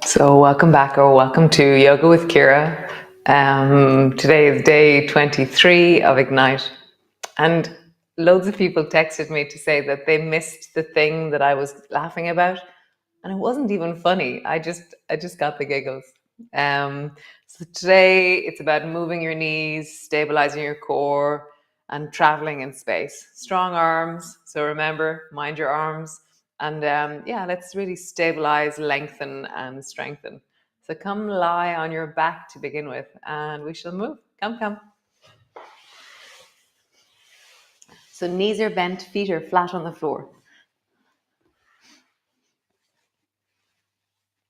So, welcome back or welcome to Yoga with Ciara. Today is day 23 of Ignite, and loads of people texted me to say that they missed the thing that I was laughing about, and it wasn't even funny. I just got the giggles. So today it's about moving your knees, stabilizing your core, and traveling in space. Strong arms. So remember, mind your arms. And let's really stabilize, lengthen, and strengthen. So come lie on your back to begin with, and we shall move. Come. So knees are bent, feet are flat on the floor.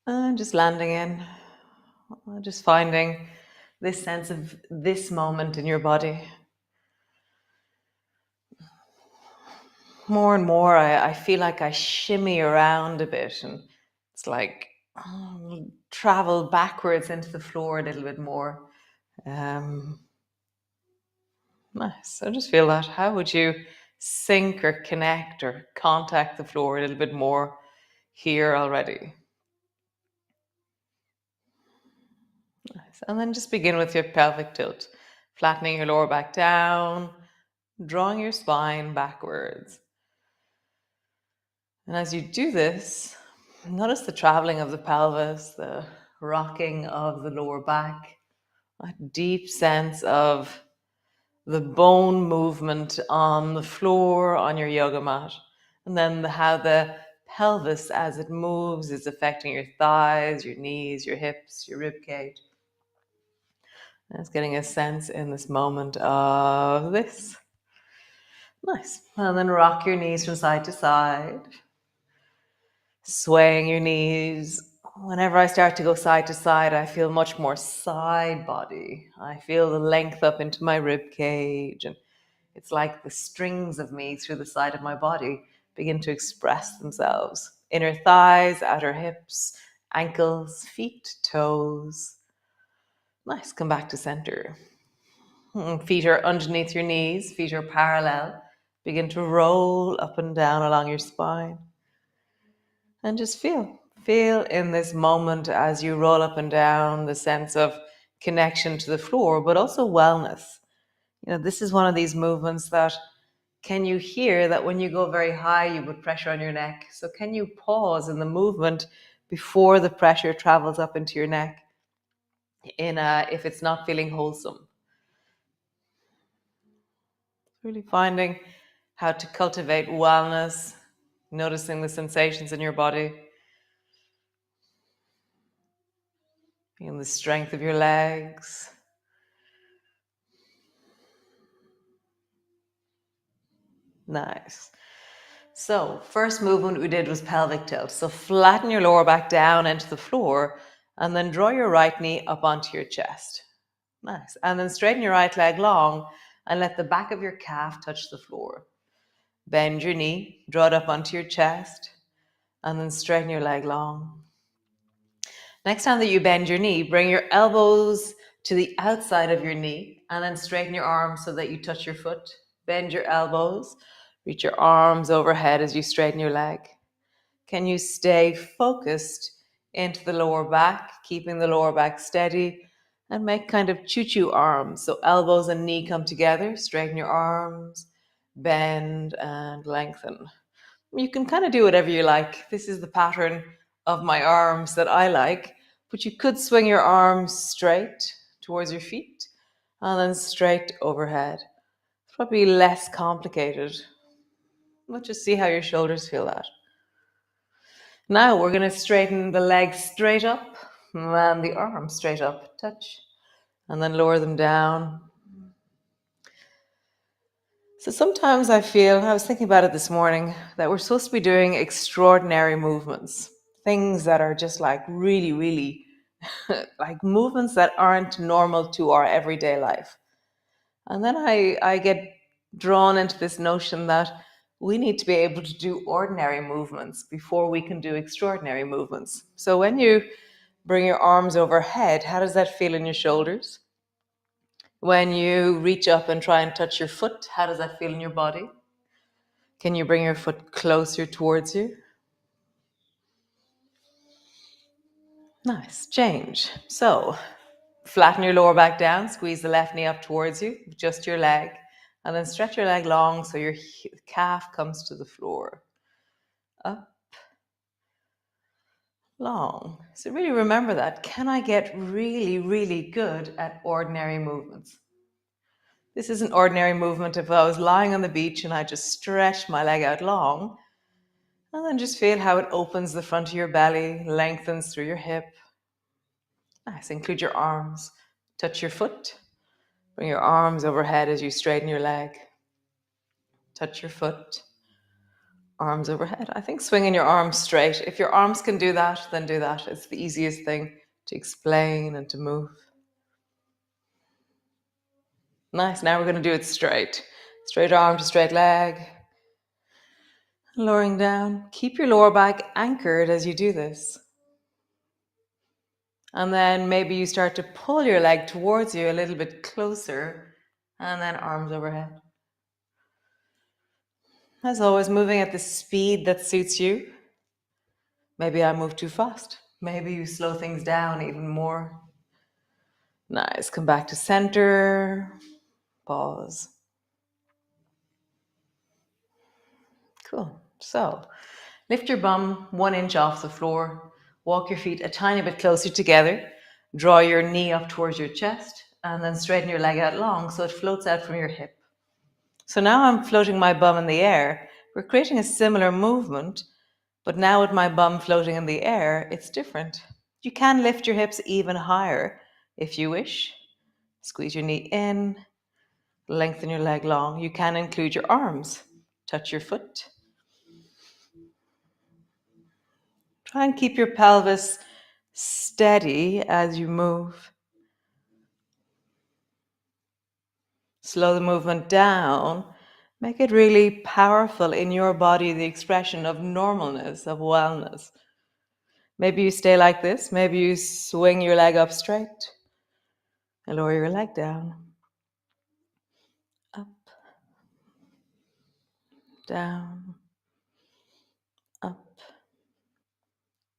And just landing in, just finding this sense of this moment in your body. More and more, I feel like I shimmy around a bit, and it's like travel backwards into the floor a little bit more. Nice. I just feel that. How would you sync or connect or contact the floor a little bit more here already? Nice. And then just begin with your pelvic tilt, flattening your lower back down, drawing your spine backwards. And as you do this, notice the traveling of the pelvis, the rocking of the lower back, a deep sense of the bone movement on the floor on your yoga mat, and then how the pelvis as it moves is affecting your thighs, your knees, your hips, your rib cage. And it's getting a sense in this moment of this. Nice. And then rock your knees from side to side, swaying your knees. Whenever I start to go side to side, I feel much more side body. I feel the length up into my rib cage, and it's like the strings of me through the side of my body begin to express themselves. Inner thighs, outer hips, ankles, feet, toes. Nice, come back to center. Feet are underneath your knees, feet are parallel. Begin to roll up and down along your spine. And just feel in this moment as you roll up and down the sense of connection to the floor, but also wellness. This is one of these movements that can you hear that when you go very high, you put pressure on your neck? So can you pause in the movement before the pressure travels up into your neck if it's not feeling wholesome? Really finding how to cultivate wellness, noticing the sensations in your body, feeling the strength of your legs. Nice. So first movement we did was pelvic tilt. So flatten your lower back down into the floor and then draw your right knee up onto your chest. Nice. And then straighten your right leg long and let the back of your calf touch the floor. Bend your knee, draw it up onto your chest, and then straighten your leg long. Next time that you bend your knee, bring your elbows to the outside of your knee and then straighten your arms so that you touch your foot. Bend your elbows, reach your arms overhead as you straighten your leg. Can you stay focused into the lower back, keeping the lower back steady, and make kind of choo-choo arms. So elbows and knee come together, straighten your arms, bend and lengthen. You can kind of do whatever you like. This is the pattern of my arms that I like, but you could swing your arms straight towards your feet and then straight overhead. It's probably less complicated. Let's just see how your shoulders feel that. Now we're going to straighten the legs straight up and the arms straight up, touch, and then lower them down. So sometimes I was thinking about it this morning, that we're supposed to be doing extraordinary movements, things that are just like really, really like movements that aren't normal to our everyday life. And then I get drawn into this notion that we need to be able to do ordinary movements before we can do extraordinary movements. So when you bring your arms overhead, how does that feel in your shoulders? When you reach up and try and touch your foot, how does that feel in your body? Can you bring your foot closer towards you? Nice. Change. So flatten your lower back down, squeeze the left knee up towards you, just your leg, and then stretch your leg long so your calf comes to the floor. Up, long. So really remember that. Can I get really, really good at ordinary movements? This is an ordinary movement if I was lying on the beach and I just stretch my leg out long, and then just feel how it opens the front of your belly, lengthens through your hip. Nice. Include your arms. Touch your foot. Bring your arms overhead as you straighten your leg. Touch your foot. Arms overhead. I think swinging your arms straight. If your arms can do that, then do that. It's the easiest thing to explain and to move. Nice. Now we're going to do it straight. Straight arm to straight leg. Lowering down. Keep your lower back anchored as you do this. And then maybe you start to pull your leg towards you a little bit closer. And then arms overhead. As always, moving at the speed that suits you. Maybe I move too fast. Maybe you slow things down even more. Nice. Come back to center. Pause. Cool. So lift your bum 1 inch off the floor. Walk your feet a tiny bit closer together. Draw your knee up towards your chest and then straighten your leg out long so it floats out from your hip. So now I'm floating my bum in the air. We're creating a similar movement, but now with my bum floating in the air, it's different. You can lift your hips even higher if you wish. Squeeze your knee in, lengthen your leg long. You can include your arms. Touch your foot. Try and keep your pelvis steady as you move. Slow the movement down. Make it really powerful in your body, the expression of normalness, of wellness. Maybe you stay like this. Maybe you swing your leg up straight and lower your leg down. Up, down, up,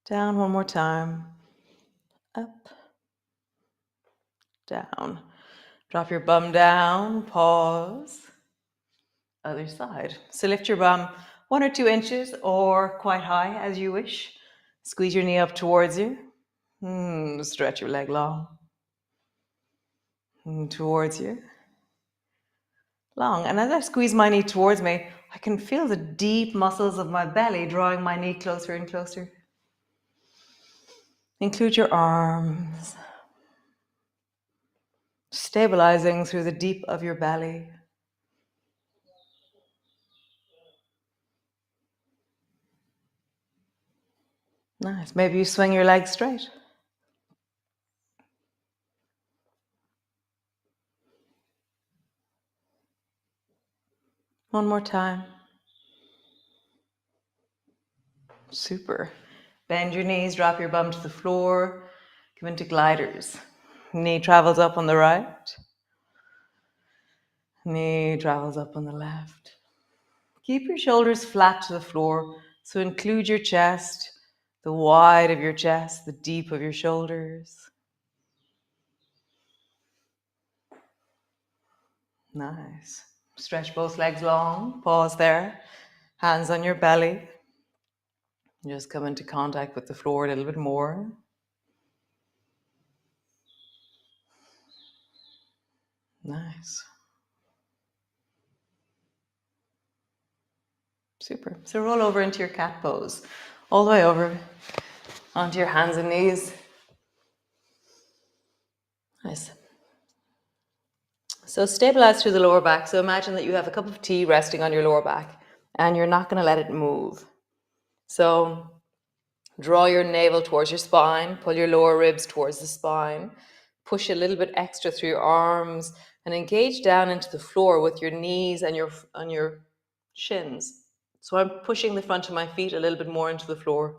down. One more time. Up, down. Drop your bum down. Pause. Other side. So lift your bum 1 or 2 inches or quite high as you wish. Squeeze your knee up towards you. Stretch your leg long. Towards you. Long. And as I squeeze my knee towards me, I can feel the deep muscles of my belly drawing my knee closer and closer. Include your arms. Stabilizing through the deep of your belly. Nice. Maybe you swing your legs straight. One more time. Super. Bend your knees, drop your bum to the floor. Come into gliders. Knee travels up on the right. Knee travels up on the left. Keep your shoulders flat to the floor. So include your chest, the wide of your chest, the deep of your shoulders. Nice. Stretch both legs long. Pause there. Hands on your belly. Just come into contact with the floor a little bit more. Nice. Super. So roll over into your cat pose. All the way over onto your hands and knees. Nice. So stabilize through the lower back. So imagine that you have a cup of tea resting on your lower back and you're not going to let it move. So draw your navel towards your spine, pull your lower ribs towards the spine, push a little bit extra through your arms and engage down into the floor with your knees and your shins. So I'm pushing the front of my feet a little bit more into the floor.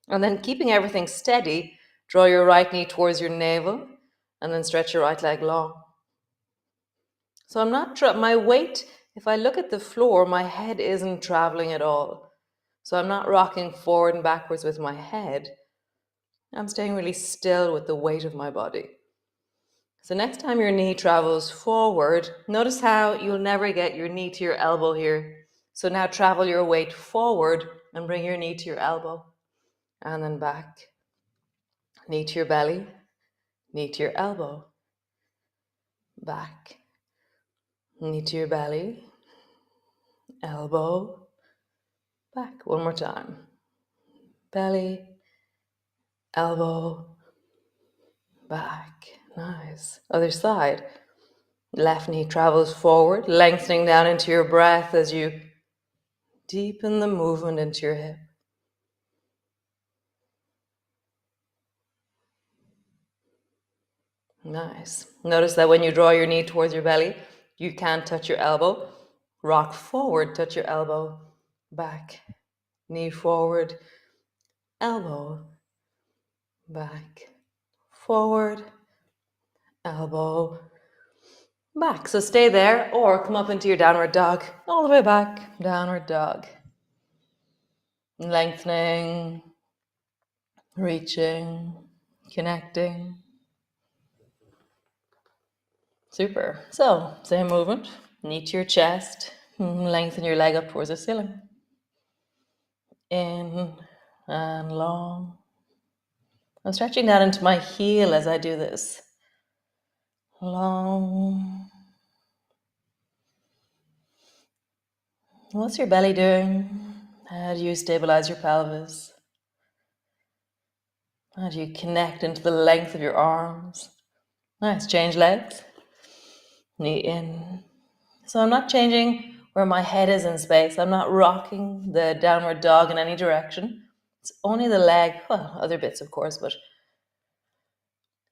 And then keeping everything steady, draw your right knee towards your navel and then stretch your right leg long. So I'm not, my weight, if I look at the floor, my head isn't traveling at all. So I'm not rocking forward and backwards with my head. I'm staying really still with the weight of my body. So next time your knee travels forward, notice how you'll never get your knee to your elbow here. So now travel your weight forward and bring your knee to your elbow. And then back. Knee to your belly, knee to your elbow. Back. Knee to your belly, elbow, back. One more time. Belly, elbow, back. Nice. Other side. Left knee travels forward, lengthening down into your breath as you deepen the movement into your hip. Nice. Notice that when you draw your knee towards your belly, you can't touch your elbow. Rock forward, touch your elbow. Back. Knee forward, elbow. Back. Forward, elbow. Back. So stay there or come up into your downward dog. All the way back. Downward dog. Lengthening, reaching, connecting. Super. So, same movement. Knee to your chest. Lengthen your leg up towards the ceiling. In and long. I'm stretching down into my heel as I do this. Long. What's your belly doing? How do you stabilize your pelvis? How do you connect into the length of your arms? Nice. Change legs. Knee in. So I'm not changing where my head is in space. I'm not rocking the downward dog in any direction. It's only the leg, well, other bits of course, but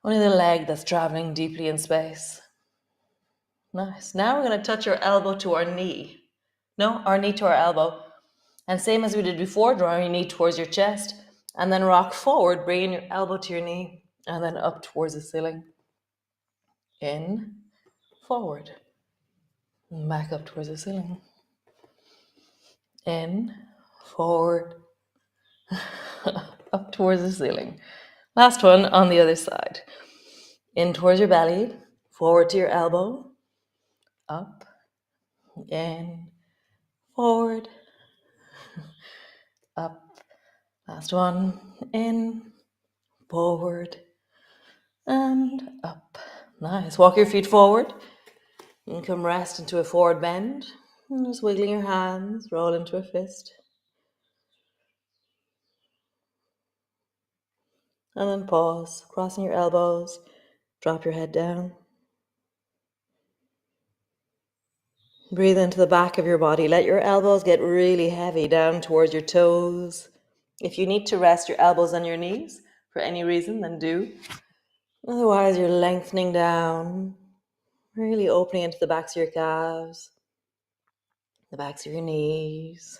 only the leg that's traveling deeply in space. Nice. Now we're going to touch our elbow to our knee. No, our knee to our elbow. And same as we did before, draw your knee towards your chest and then rock forward, bringing your elbow to your knee and then up towards the ceiling. In, forward, back up towards the ceiling. In, forward, up towards the ceiling. Last one on the other side. In towards your belly, forward to your elbow, up, in, forward, up. Last one, in, forward, and up. Nice. Walk your feet forward and come rest into a forward bend. And just wiggling your hands, roll into a fist. And then pause, crossing your elbows, drop your head down. Breathe into the back of your body. Let your elbows get really heavy down towards your toes. If you need to rest your elbows on your knees for any reason, then do. Otherwise, you're lengthening down, really opening into the backs of your calves, the backs of your knees,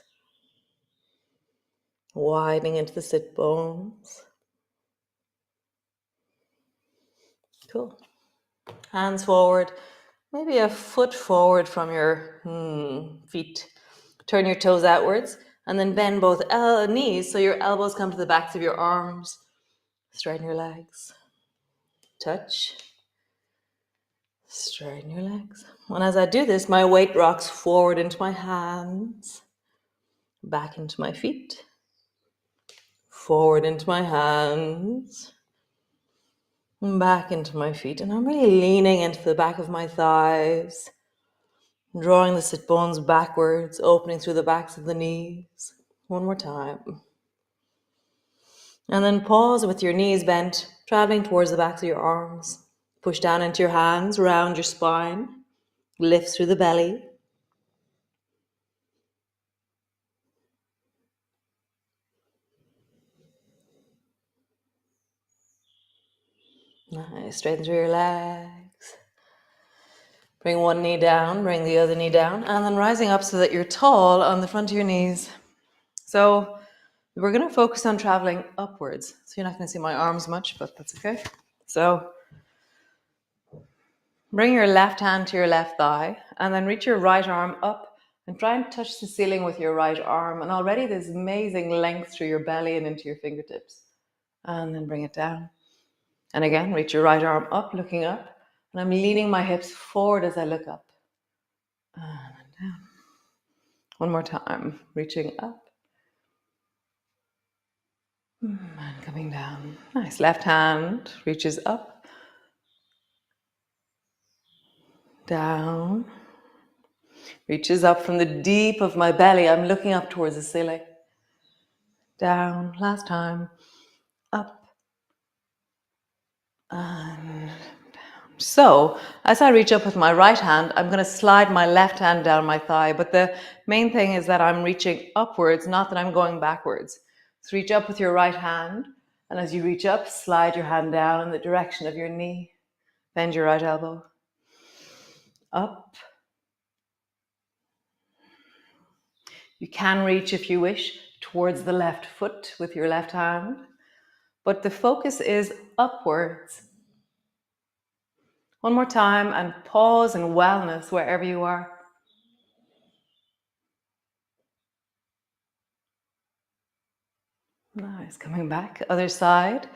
widening into the sit bones. Cool. Hands forward, maybe a foot forward from your feet. Turn your toes outwards and then bend both knees so your elbows come to the backs of your arms. Straighten your legs. Touch. Straighten your legs. And as I do this, my weight rocks forward into my hands, back into my feet, forward into my hands, and back into my feet. And I'm really leaning into the back of my thighs, drawing the sit bones backwards, opening through the backs of the knees. One more time. And then pause with your knees bent, traveling towards the backs of your arms. Push down into your hands, round your spine, lift through the belly. Nice, straighten through your legs. Bring one knee down, bring the other knee down, and then rising up so that you're tall on the front of your knees. So we're going to focus on traveling upwards. So you're not going to see my arms much, but that's okay. So bring your left hand to your left thigh, and then reach your right arm up and try and touch the ceiling with your right arm. And already there's amazing length through your belly and into your fingertips. And then bring it down. And again, reach your right arm up, looking up. And I'm leaning my hips forward as I look up. And down. One more time, reaching up. And coming down. Nice. Left hand reaches up, down. Reaches up from the deep of my belly. I'm looking up towards the ceiling. Down. Last time. Up. And down. So, as I reach up with my right hand, I'm going to slide my left hand down my thigh. But the main thing is that I'm reaching upwards, not that I'm going backwards. So reach up with your right hand. And as you reach up, slide your hand down in the direction of your knee. Bend your right elbow. Up. You can reach, if you wish, towards the left foot with your left hand. But the focus is upwards. One more time, and pause in wellness wherever you are. Nice. Coming back. Other side.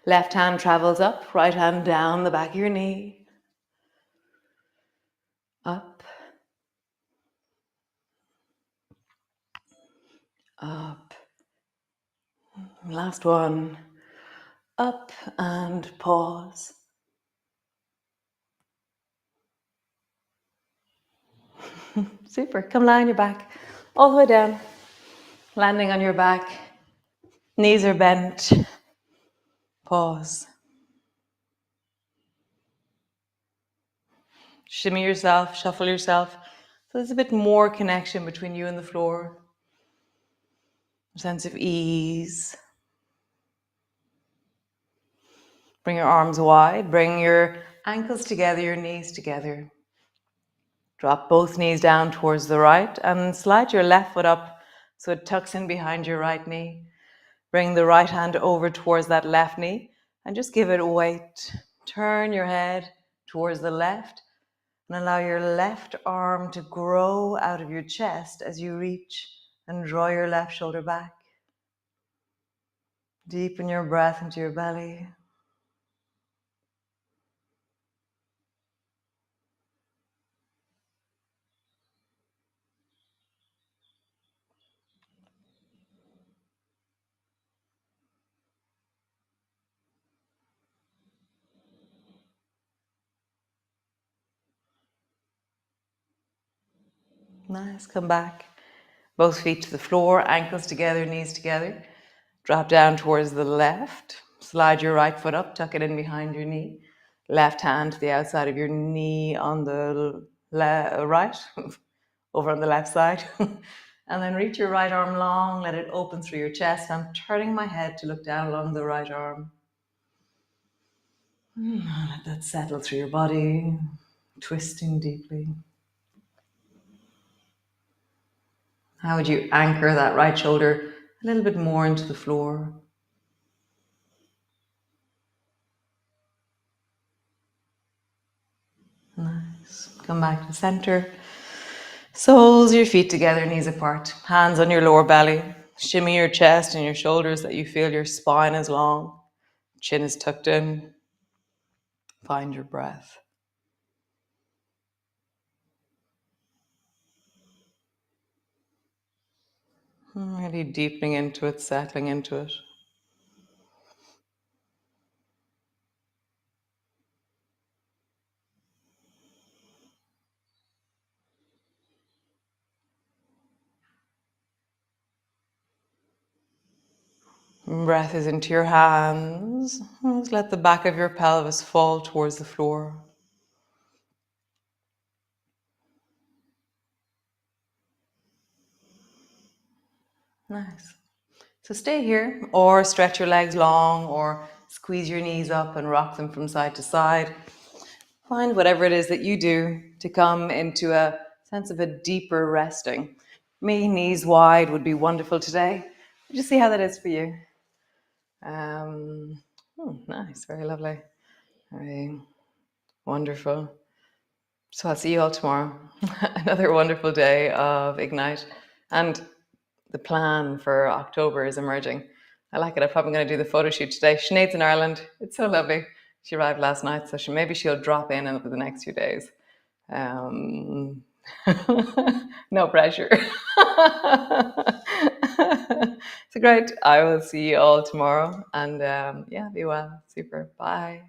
Left hand travels up, right hand down the back of your knee. Up. Up. Last one. Up and pause. Super. Come lie on your back. All the way down. Landing on your back. Knees are bent. Pause. Shimmy yourself, shuffle yourself. So there's a bit more connection between you and the floor. A sense of ease. Bring your arms wide. Bring your ankles together, your knees together. Drop both knees down towards the right and slide your left foot up so it tucks in behind your right knee. Bring the right hand over towards that left knee and just give it a weight. Turn your head towards the left and allow your left arm to grow out of your chest as you reach and draw your left shoulder back. Deepen your breath into your belly. Nice, come back. Both feet to the floor, ankles together, knees together. Drop down towards the left. Slide your right foot up, tuck it in behind your knee. Left hand to the outside of your knee on the right, over on the left side. And then reach your right arm long, let it open through your chest. I'm turning my head to look down along the right arm. Let that settle through your body, twisting deeply. How would you anchor that right shoulder a little bit more into the floor? Nice. Come back to center. Soles your feet together, knees apart. Hands on your lower belly. Shimmy your chest and your shoulders that you feel your spine is long. Chin is tucked in. Find your breath. Really deepening into it, settling into it. Breath is into your hands. Just let the back of your pelvis fall towards the floor. Nice. So stay here or stretch your legs long or squeeze your knees up and rock them from side to side. Find whatever it is that you do to come into a sense of a deeper resting. Me, knees wide would be wonderful today. Just see how that is for you. Nice, very lovely. Very wonderful. So I'll see you all tomorrow. Another wonderful day of Ignite. And the plan for October is emerging. I like it. I'm probably going to do the photo shoot today. Sinead's in Ireland. It's so lovely. She arrived last night, so maybe she'll drop in over the next few days. No pressure. So great. I will see you all tomorrow. And yeah, be well. Super. Bye.